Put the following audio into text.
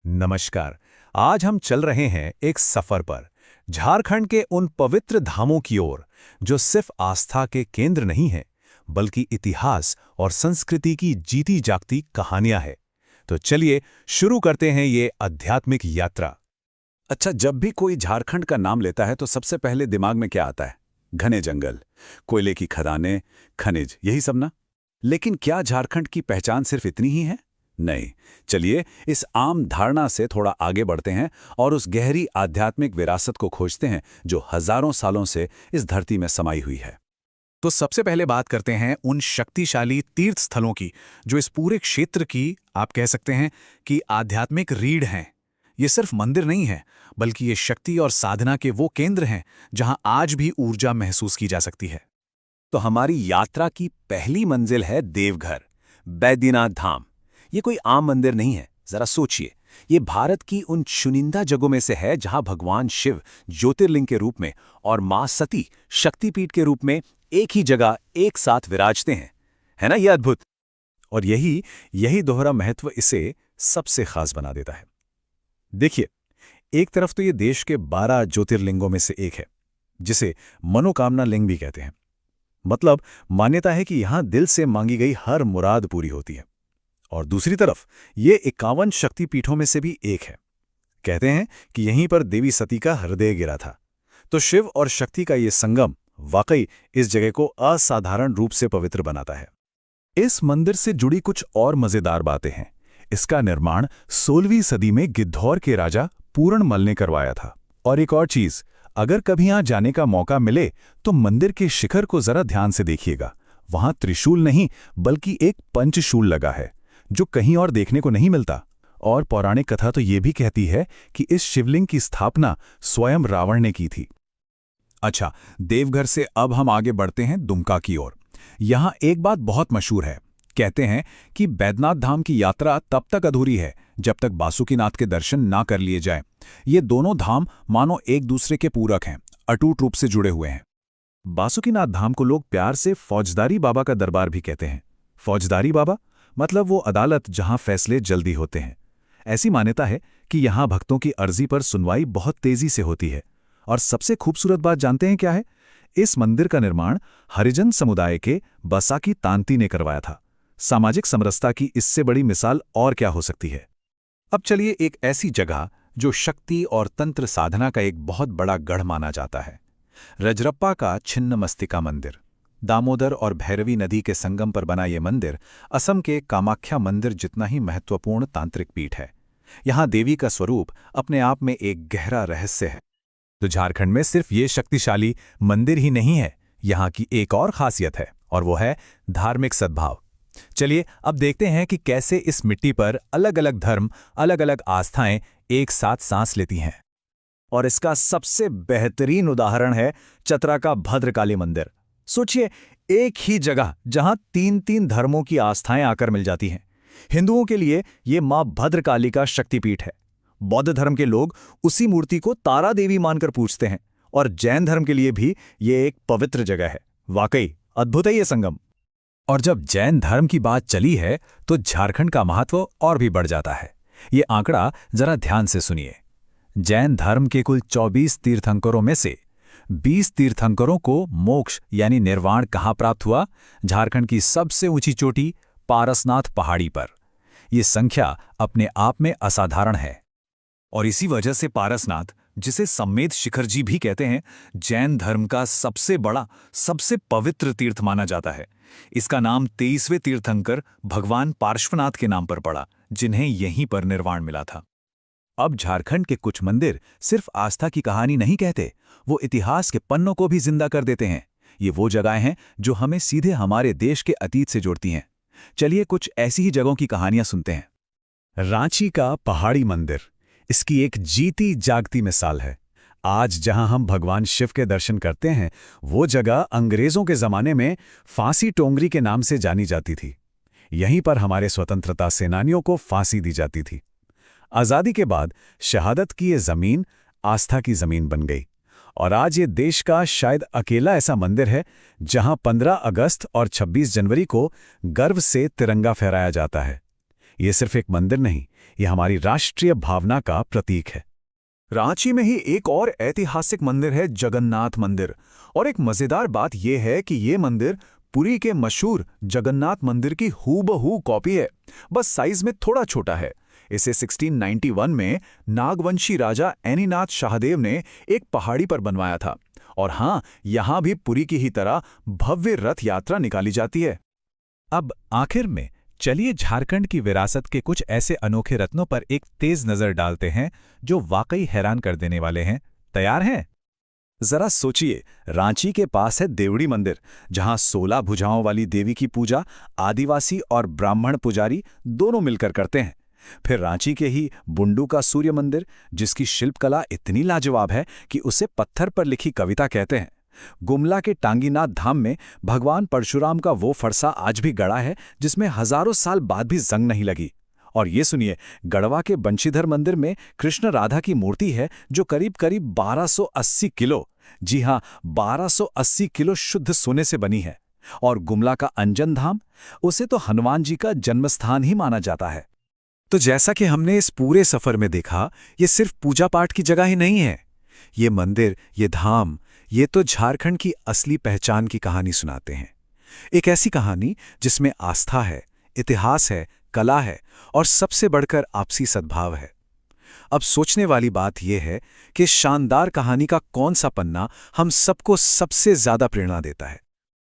नमस्कार। आज हम चल रहे हैं एक सफर पर, झारखंड के उन पवित्र धामों की ओर जो सिर्फ आस्था के केंद्र नहीं हैं, बल्कि इतिहास और संस्कृति की जीती जागती कहानियां हैं। तो चलिए शुरू करते हैं ये आध्यात्मिक यात्रा। अच्छा, जब भी कोई झारखंड का नाम लेता है तो सबसे पहले दिमाग में क्या आता है? घने जंगल, कोयले की खदानें, खनिज, यही सब ना? लेकिन क्या झारखंड की पहचान सिर्फ इतनी ही है? नहीं। चलिए इस आम धारणा से थोड़ा आगे बढ़ते हैं और उस गहरी आध्यात्मिक विरासत को खोजते हैं जो हजारों सालों से इस धरती में समाई हुई है। तो सबसे पहले बात करते हैं उन शक्तिशाली तीर्थ स्थलों की जो इस पूरे क्षेत्र की, आप कह सकते हैं कि आध्यात्मिक रीढ़ हैं। ये सिर्फ मंदिर नहीं है, बल्कि ये शक्ति और साधना के वो केंद्र हैं जहां आज भी ऊर्जा महसूस की जा सकती है। तो हमारी यात्रा की पहली मंजिल है देवघर, बैद्यनाथ धाम। ये कोई आम मंदिर नहीं है, जरा सोचिए। ये भारत की उन चुनिंदा जगहों में से है जहां भगवान शिव ज्योतिर्लिंग के रूप में और मां सती शक्तिपीठ के रूप में एक ही जगह एक साथ विराजते हैं। है ना ये अद्भुत? और यही दोहरा महत्व इसे सबसे खास बना देता है। देखिए, एक तरफ तो ये देश के 12 ज्योतिर्लिंगों में से एक है, जिसे मनोकामना लिंग भी कहते हैं। मतलब मान्यता है कि यहां दिल से मांगी गई हर मुराद पूरी होती है। और दूसरी तरफ ये 51 शक्तिपीठों में से भी एक है। कहते हैं कि यहीं पर देवी सती का हृदय गिरा था। तो शिव और शक्ति का ये संगम वाकई इस जगह को असाधारण रूप से पवित्र बनाता है। इस मंदिर से जुड़ी कुछ और मजेदार बातें हैं। इसका निर्माण 16वीं सदी में गिद्धौर के राजा पूरणमल ने करवाया था। और एक और चीज, अगर कभी यहां जाने का मौका मिले तो मंदिर के शिखर को जरा ध्यान से देखिएगा। वहां त्रिशूल नहीं बल्कि एक पंचशूल लगा है, जो कहीं और देखने को नहीं मिलता। और पौराणिक कथा तो ये भी कहती है कि इस शिवलिंग की स्थापना स्वयं रावण ने की थी। अच्छा, देवघर से अब हम आगे बढ़ते हैं दुमका की ओर। यहां एक बात बहुत मशहूर है। कहते हैं कि बैद्यनाथ धाम की यात्रा तब तक अधूरी है जब तक बासुकीनाथ के दर्शन ना कर लिए जाएं। ये दोनों धाम मानो एक दूसरे के पूरक हैं, अटूट रूप से जुड़े हुए हैं। बासुकीनाथ धाम को लोग प्यार से फौजदारी बाबा का दरबार भी कहते हैं। फौजदारी बाबा मतलब वो अदालत जहां फैसले जल्दी होते हैं। ऐसी मान्यता है कि यहां भक्तों की अर्जी पर सुनवाई बहुत तेजी से होती है। और सबसे खूबसूरत बात जानते हैं क्या है? इस मंदिर का निर्माण हरिजन समुदाय के बसाकी तांती ने करवाया था। सामाजिक समरसता की इससे बड़ी मिसाल और क्या हो सकती है? अब चलिए एक ऐसी जगह जो शक्ति और तंत्र साधना का एक बहुत बड़ा गढ़ माना जाता है, रजरप्पा का छिन्नमस्तिका मंदिर। दामोदर और भैरवी नदी के संगम पर बना ये मंदिर असम के कामाख्या मंदिर जितना ही महत्वपूर्ण तांत्रिक पीठ है। यहाँ देवी का स्वरूप अपने आप में एक गहरा रहस्य है। तो झारखंड में सिर्फ ये शक्तिशाली मंदिर ही नहीं है, यहाँ की एक और खासियत है, और वो है धार्मिक सद्भाव। चलिए अब देखते हैं कि कैसे इस मिट्टी पर अलग अलग धर्म, अलग अलग आस्थाएं एक साथ सांस लेती हैं। और इसका सबसे बेहतरीन उदाहरण है चतरा का भद्रकाली मंदिर। सोचिए, एक ही जगह जहां 3 धर्मों की आस्थाएं आकर मिल जाती हैं। हिंदुओं के लिए ये मां भद्रकाली का शक्तिपीठ है। बौद्ध धर्म के लोग उसी मूर्ति को तारा देवी मानकर पूजते हैं। और जैन धर्म के लिए भी ये एक पवित्र जगह है। वाकई अद्भुत है ये संगम। और जब जैन धर्म की बात चली है तो झारखंड का महत्व और भी बढ़ जाता है। ये आंकड़ा जरा ध्यान से सुनिए। जैन धर्म के कुल 24 तीर्थंकरों में से 20 तीर्थंकरों को मोक्ष यानी निर्वाण कहाँ प्राप्त हुआ? झारखंड की सबसे ऊंची चोटी पारसनाथ पहाड़ी पर। यह संख्या अपने आप में असाधारण है। और इसी वजह से पारसनाथ, जिसे सम्मेद शिखर जी भी कहते हैं, जैन धर्म का सबसे बड़ा, सबसे पवित्र तीर्थ माना जाता है। इसका नाम 23वें तीर्थंकर भगवान पार्श्वनाथ के नाम पर पड़ा, जिन्हें यहीं पर निर्वाण मिला था। अब झारखंड के कुछ मंदिर सिर्फ आस्था की कहानी नहीं कहते, वो इतिहास के पन्नों को भी जिंदा कर देते हैं। ये वो जगहें हैं जो हमें सीधे हमारे देश के अतीत से जोड़ती हैं। चलिए कुछ ऐसी ही जगहों की कहानियां सुनते हैं। रांची का पहाड़ी मंदिर इसकी एक जीती जागती मिसाल है। आज जहां हम भगवान शिव के दर्शन करते हैं, वो जगह अंग्रेजों के जमाने में फांसी टोंगरी के नाम से जानी जाती थी। यहीं पर हमारे स्वतंत्रता सेनानियों को फांसी दी जाती थी। आज़ादी के बाद शहादत की ये जमीन आस्था की जमीन बन गई। और आज ये देश का शायद अकेला ऐसा मंदिर है जहां 15 अगस्त और 26 जनवरी को गर्व से तिरंगा फहराया जाता है। ये सिर्फ एक मंदिर नहीं, ये हमारी राष्ट्रीय भावना का प्रतीक है। रांची में ही एक और ऐतिहासिक मंदिर है, जगन्नाथ मंदिर। और एक मजेदार बात यह है कि ये मंदिर पुरी के मशहूर जगन्नाथ मंदिर की हूबहू कॉपी है, बस साइज में थोड़ा छोटा है। इसे 1691 में नागवंशी राजा ऐनीनाथ शाहदेव ने एक पहाड़ी पर बनवाया था। और हाँ, यहाँ भी पुरी की ही तरह भव्य रथ यात्रा निकाली जाती है। अब आखिर में चलिए झारखंड की विरासत के कुछ ऐसे अनोखे रत्नों पर एक तेज नजर डालते हैं जो वाकई हैरान कर देने वाले हैं। तैयार हैं? जरा सोचिए, रांची के पास है देवड़ी मंदिर, जहां 16 भुजाओं वाली देवी की पूजा आदिवासी और ब्राह्मण पुजारी दोनों मिलकर करते हैं। फिर रांची के ही बुंडू का सूर्य मंदिर, जिसकी शिल्पकला इतनी लाजवाब है कि उसे पत्थर पर लिखी कविता कहते हैं। गुमला के टांगीनाथ धाम में भगवान परशुराम का वो फरसा आज भी गड़ा है जिसमें हजारों साल बाद भी जंग नहीं लगी। और ये सुनिए, गढ़वा के बंशीधर मंदिर में कृष्ण राधा की मूर्ति है जो करीब करीब 1280 किलो, जी हाँ 1280 किलो शुद्ध सोने से बनी है। और गुमला का अंजन धाम, उसे तो हनुमान जी का जन्मस्थान ही माना जाता है। तो जैसा कि हमने इस पूरे सफर में देखा, ये सिर्फ पूजा पाठ की जगह ही नहीं है। ये मंदिर, ये धाम, ये तो झारखंड की असली पहचान की कहानी सुनाते हैं। एक ऐसी कहानी जिसमें आस्था है, इतिहास है, कला है और सबसे बढ़कर आपसी सद्भाव है। अब सोचने वाली बात यह है कि शानदार कहानी का कौन सा पन्ना हम सबको सबसे ज्यादा प्रेरणा देता है।